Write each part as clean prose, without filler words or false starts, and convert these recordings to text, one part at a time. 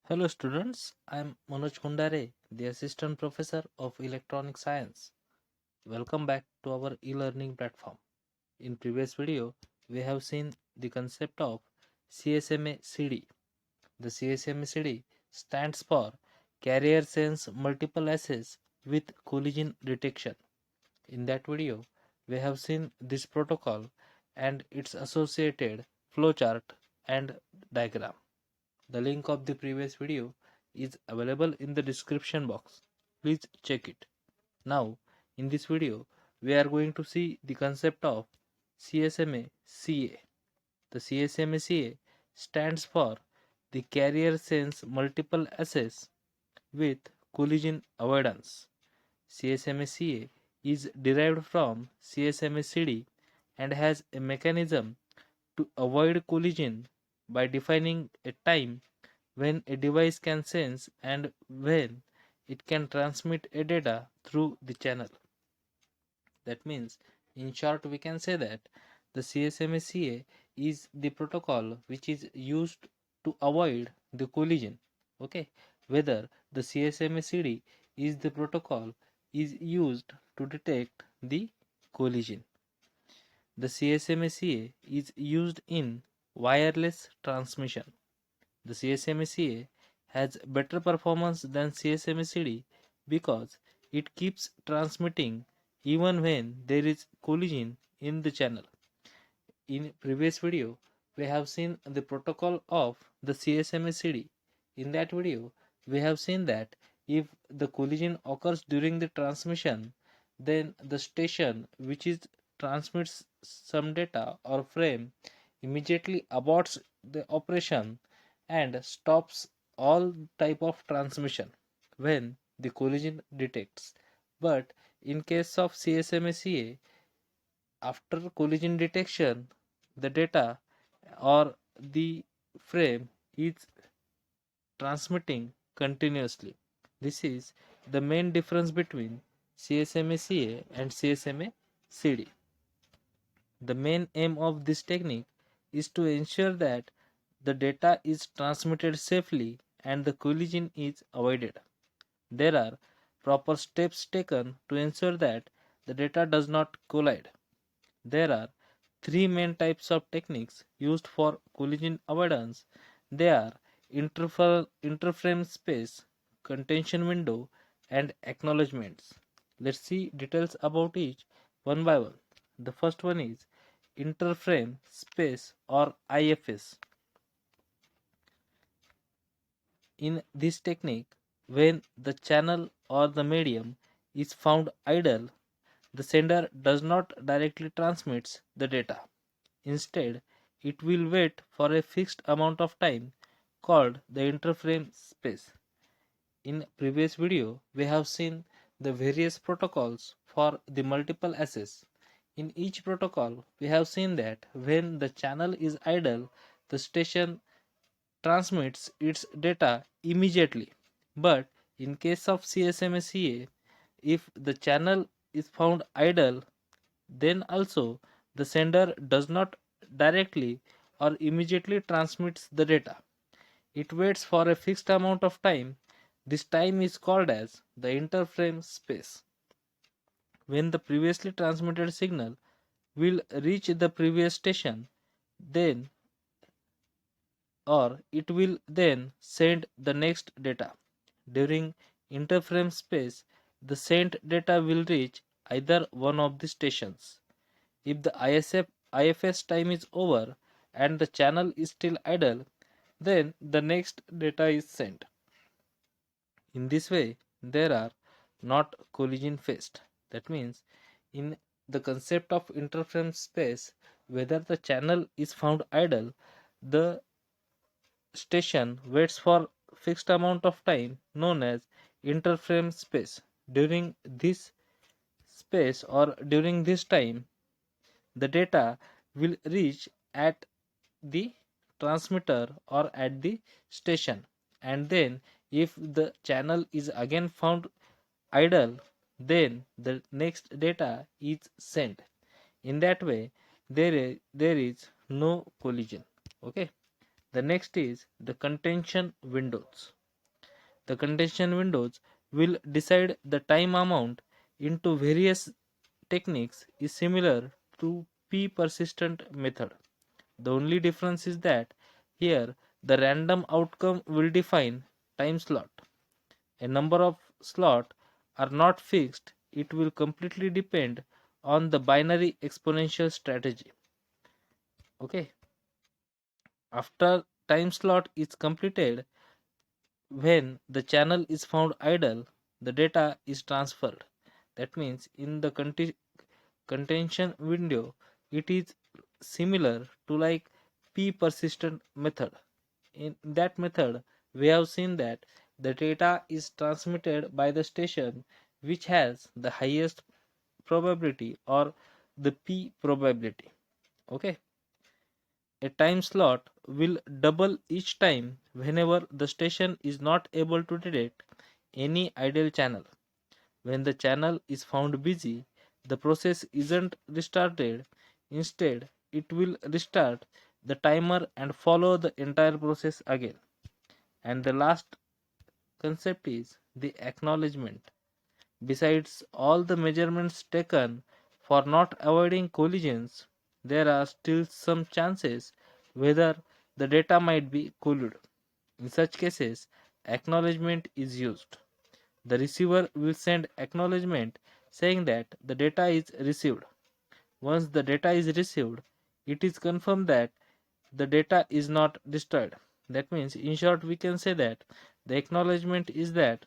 Hello students, I am Manoj Kundare, the Assistant Professor of Electronic Science. Welcome back to our e-learning platform. In previous video, we have seen the concept of CSMACD. The CSMACD stands for Carrier Sense Multiple Assays with Collision Detection. In that video, we have seen this protocol and its associated flowchart and diagram. The link of the previous video is available in the description box. Please check it. Now, in this video, we are going to see the concept of CSMA-CA. The CSMA-CA stands for the Carrier Sense Multiple Assays with Collision Avoidance. CSMA-CA is derived from CSMA-CD and has a mechanism to avoid collision by defining a time when a device can sense and when it can transmit a data through the channel. That means, in short, we can say that the CSMA-CA is the protocol which is used to avoid the collision. Okay, whether the CSMA-CD is the protocol is used to detect the collision. The CSMA-CA is used in wireless transmission. The CSMA-CA has better performance than CSMA-CD because it keeps transmitting even when there is collision in the channel. In previous video, we have seen the protocol of the CSMA-CD. In that video, we have seen that if the collision occurs during the transmission, then the station which is transmits some data or frame immediately aborts the operation and stops all type of transmission when the collision detects. But in case of CSMA-CA, after collision detection, the data or the frame is transmitting continuously. This is the main difference between CSMA-CA and CSMA-CD. The main aim of this technique is to ensure that the data is transmitted safely and the collision is avoided. There are proper steps taken to ensure that the data does not collide. There are three main types of techniques used for collision avoidance. They are interframe space, contention window, and acknowledgements. Let's see details about each one by one. The first one is interframe space or IFS. In this technique, when the channel or the medium is found idle, the sender does not directly transmit the data. Instead, it will wait for a fixed amount of time called the interframe space. In previous video, we have seen the various protocols for the multiple assays. In each protocol, we have seen that when the channel is idle, the station transmits its data immediately. But in case of CSMA-CA, if the channel is found idle, then also the sender does not directly or immediately transmits the data. It waits for a fixed amount of time. This time is called as the interframe space. When the previously transmitted signal will reach the previous station, then or it will then send the next data. During interframe space, the sent data will reach either one of the stations. If the IFS time is over and the channel is still idle, then the next data is sent. In this way, there are not collision faced. That means, in the concept of interframe space, whether the channel is found idle, the station waits for fixed amount of time known as interframe space. During this space or during this time, the data will reach at the transmitter or at the station, and then if the channel is again found idle, then the next data is sent. In that way, there is no collision. Okay, The next is the contention windows. The contention windows will decide the time amount into various techniques is similar to p persistent method. The only difference is that here the random outcome will define time slot. A number of slots are not fixed, it will completely depend on the binary exponential strategy. Okay, after time slot is completed, when the channel is found idle, the data is transferred. That means in the contention window, it is similar to like p persistent method. In that method, we have seen that the data is transmitted by the station which has the highest probability or the p probability. Okay, a time slot will double each time whenever the station is not able to detect any idle channel. When the channel is found busy, the process isn't restarted. Instead, it will restart the timer and follow the entire process again. And the last concept is the acknowledgement. Besides all the measurements taken for not avoiding collisions, there are still some chances whether the data might be colluded. In such cases, acknowledgement is used. The receiver will send acknowledgement saying that the data is received. Once the data is received, it is confirmed that the data is not destroyed. That means, in short, we can say that the acknowledgement is that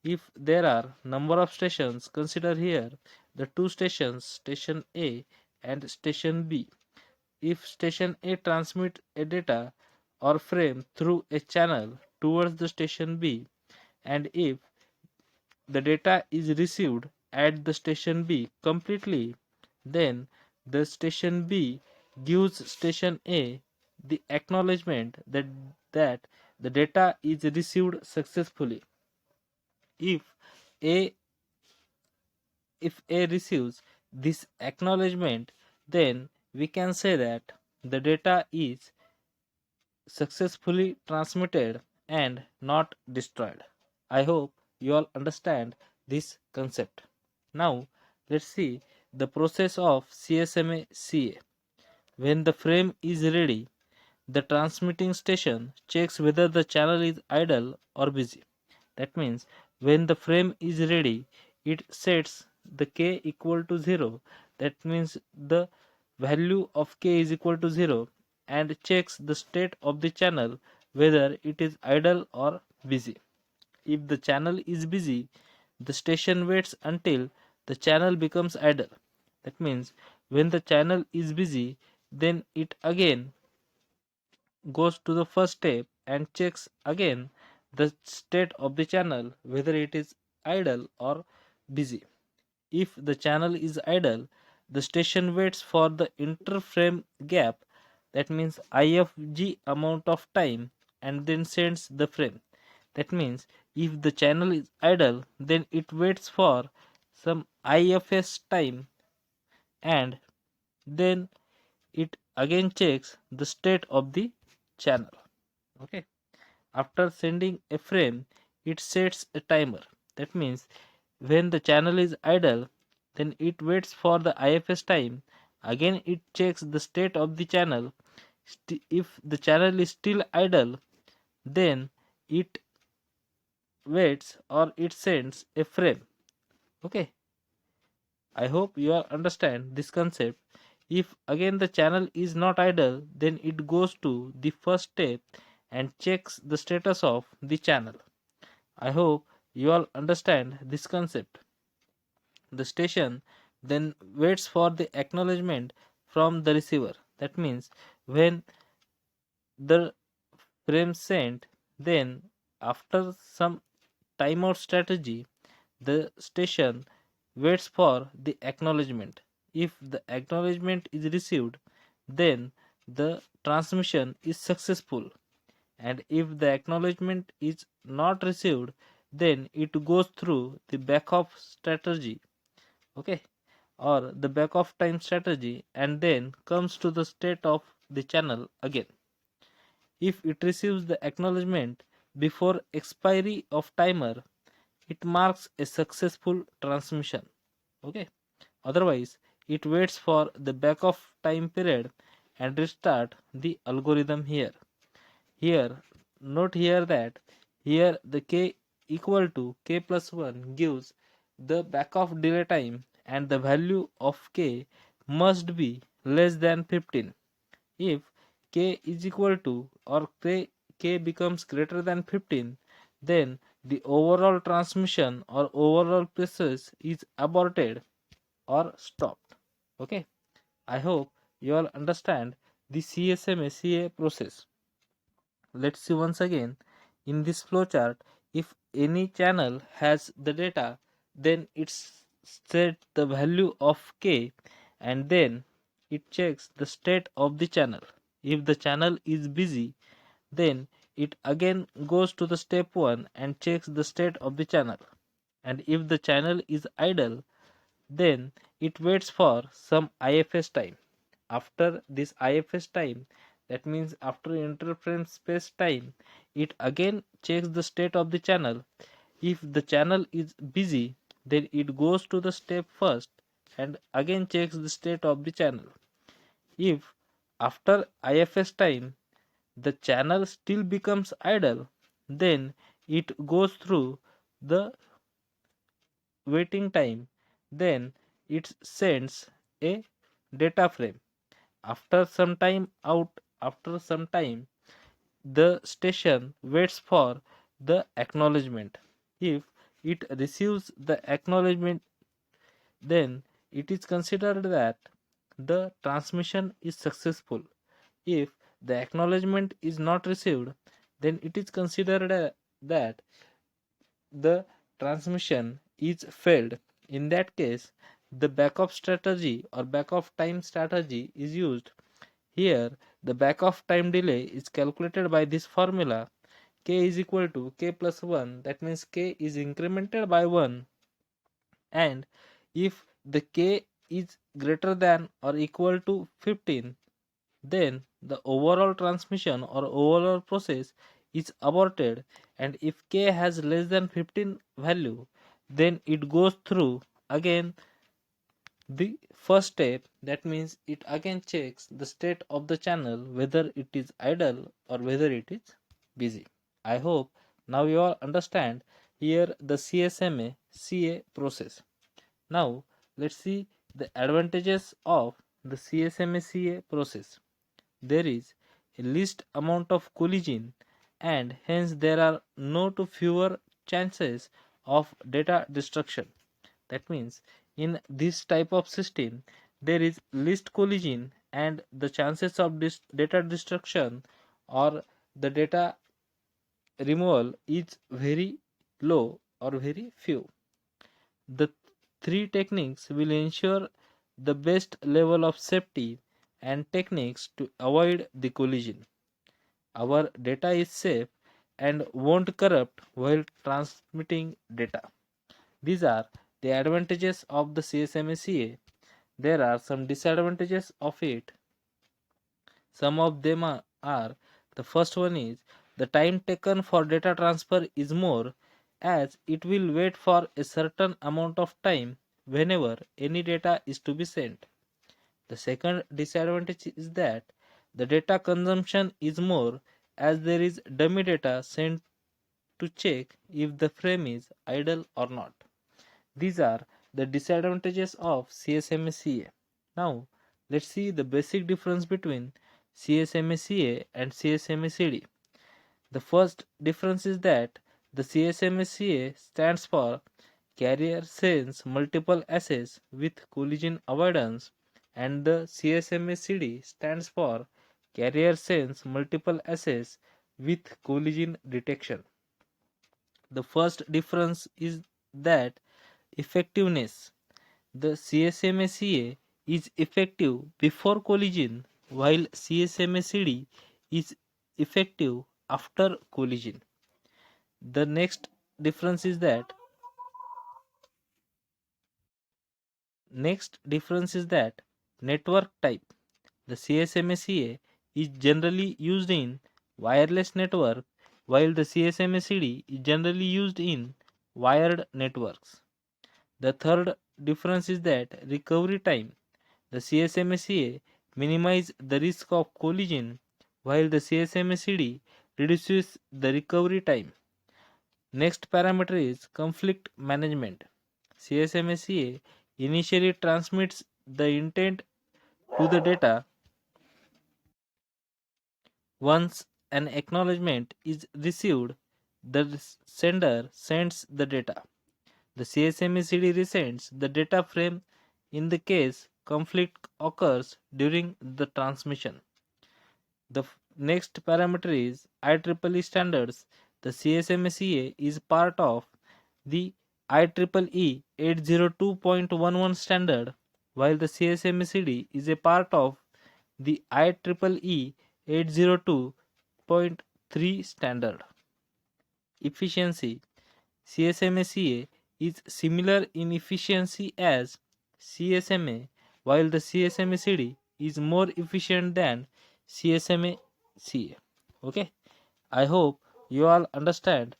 if there are number of stations, consider here the two stations, station A and station B. If station A transmit a data or frame through a channel towards the station B, and if the data is received at the station B completely, then the station B gives station A the acknowledgement that the data is received successfully. If A if A receives this acknowledgement, then we can say that the data is successfully transmitted and not destroyed. I hope you all understand this concept. Now, let's see the process of CSMA-CA. When the frame is ready, the transmitting station checks whether the channel is idle or busy. That means when the frame is ready, it sets the k equal to 0. That means the value of k is equal to 0 and checks the state of the channel whether it is idle or busy. If the channel is busy, the station waits until the channel becomes idle. That means when the channel is busy, then it again goes to the first step and checks again the state of the channel whether it is idle or busy. If the channel is idle, the station waits for the interframe gap, that means IFG amount of time, and then sends the frame. That means if the channel is idle, then it waits for some IFS time and then it again checks the state of the channel. Okay. After sending a frame, it sets a timer. That means when the channel is idle, then it waits for the IFS time. Again, it checks the state of the channel. If the channel is still idle, then it waits or it sends a frame. Okay. I hope you all understand this concept. If again the channel is not idle, then it goes to the first step and checks the status of the channel. I hope you all understand this concept. The station then waits for the acknowledgement from the receiver. That means when the frame sent, then after some timeout strategy, the station waits for the acknowledgement. If the acknowledgement is received, then the transmission is successful. And if the acknowledgement is not received, then it goes through the back off strategy, okay, or the back off time strategy, and then comes to the state of the channel again. If it receives the acknowledgement before expiry of timer, it marks a successful transmission. Okay. Otherwise, it waits for the backoff time period and restart the algorithm here. Here, note here that here the k equal to k plus 1 gives the backoff delay time, and the value of k must be less than 15. If k is equal to or k becomes greater than 15, then the overall transmission or overall process is aborted or stopped. Okay, I hope you all understand the CSMACA process. Let's see once again. In this flowchart, if any channel has the data, then it set the value of k, and then it checks the state of the channel. If the channel is busy, then it again goes to the step 1 and checks the state of the channel. And if the channel is idle, then it waits for some IFS time. After this IFS time, that means after interference space time, it again checks the state of the channel. If the channel is busy, then it goes to the step first and again checks the state of the channel. If after IFS time the channel still becomes idle, then it goes through the waiting time, then it sends a data frame. After some time, the station waits for the acknowledgement. If it receives the acknowledgement, then it is considered that the transmission is successful. If the acknowledgement is not received, then it is considered that the transmission is failed. In that case, the backup strategy or backup time strategy is used. Here, the backup time delay is calculated by this formula. K is equal to k plus 1. That means k is incremented by 1. And if the k is greater than or equal to 15, then the overall transmission or overall process is aborted. And if k has less than 15 value, then it goes through again the first step. That means it again checks the state of the channel, whether it is idle or whether it is busy. I hope now you all understand here the CSMA CA process. Now let's see the advantages of the CSMA CA process. There is a least amount of collision, and hence there are no to fewer chances of data destruction. That means in this type of system there is least collision, and the chances of data destruction or the data removal is very low or very few. The three techniques will ensure the best level of safety and techniques to avoid the collision. Our data is safe and won't corrupt while transmitting data. These are the advantages of the CSMACA. There are some disadvantages of it. Some of them are the first one is the time taken for data transfer is more, as it will wait for a certain amount of time whenever any data is to be sent. The second disadvantage is that the data consumption is more, as there is dummy data sent to check if the frame is idle or not. These are the disadvantages of CSMACA. Now, let's see the basic difference between CSMACA and CSMACD. The first difference is that the CSMACA stands for Carrier Sense Multiple Access with Collision Avoidance, and the CSMACD stands for Carrier Sense Multiple Access with Collision Detection. The first difference is that effectiveness. The CSMACA is effective before collision, while CSMACD is effective after collision. The next difference is that network type. The CSMACA is generally used in wireless network, while the CSMACD is generally used in wired networks. The third difference is that recovery time. The CSMACA minimizes the risk of collision, while the CSMACD reduces the recovery time. Next parameter is conflict management. CSMACA initially transmits the intent to the data. Once an acknowledgement is received, the sender sends the data. The CSMACD resends the data frame in the case conflict occurs during the transmission. The next parameter is IEEE standards. The CSMACA is part of the IEEE 802.11 standard, while the CSMACD is a part of the IEEE 802.3 standard. Efficiency. CSMACA is similar in efficiency as CSMA, while the CSMACD is more efficient than CSMACA. Okay, I hope you all understand